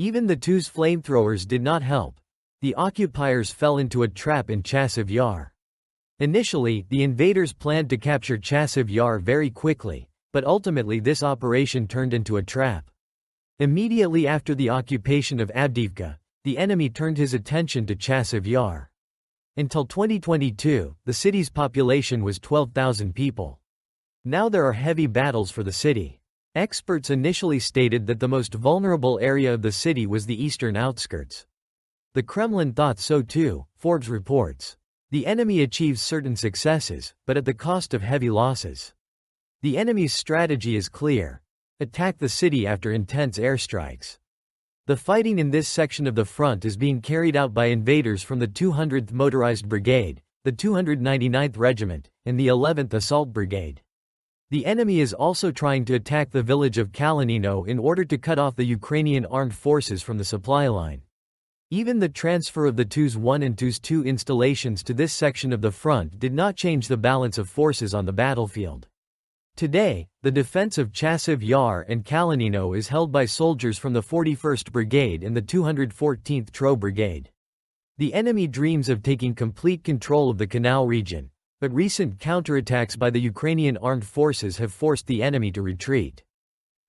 Even the TOS flamethrowers did not help. The occupiers fell into a trap in Chasiv Yar. Initially, the invaders planned to capture Chasiv Yar very quickly, but ultimately this operation turned into a trap. Immediately after the occupation of Avdiivka, the enemy turned his attention to Chasiv Yar. Until 2022, the city's population was 12,000 people. Now there are heavy battles for the city. Experts initially stated that the most vulnerable area of the city was the eastern outskirts. The Kremlin thought so too, Forbes reports. The enemy achieves certain successes, but at the cost of heavy losses. The enemy's strategy is clear. Attack the city after intense airstrikes. The fighting in this section of the front is being carried out by invaders from the 200th Motorized Brigade, the 299th Regiment, and the 11th Assault Brigade. The enemy is also trying to attack the village of Kalinino in order to cut off the Ukrainian armed forces from the supply line. Even the transfer of the TOS 1 and TOS 2 installations to this section of the front did not change the balance of forces on the battlefield. Today, the defense of Chasiv Yar and Kalinino is held by soldiers from the 41st Brigade and the 214th TRO Brigade. The enemy dreams of taking complete control of the canal region, but recent counterattacks by the Ukrainian armed forces have forced the enemy to retreat.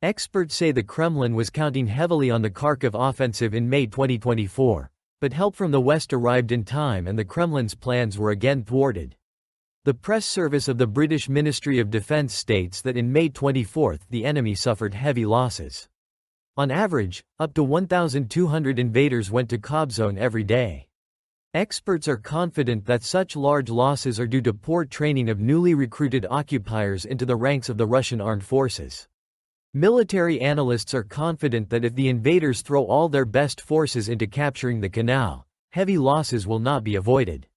Experts say the Kremlin was counting heavily on the Kharkiv offensive in May 2024, but help from the West arrived in time and the Kremlin's plans were again thwarted. The press service of the British Ministry of Defence states that in May 24 the enemy suffered heavy losses. On average, up to 1,200 invaders went to Kobzone every day. Experts are confident that such large losses are due to poor training of newly recruited occupiers into the ranks of the Russian armed forces. Military analysts are confident that if the invaders throw all their best forces into capturing the canal, heavy losses will not be avoided.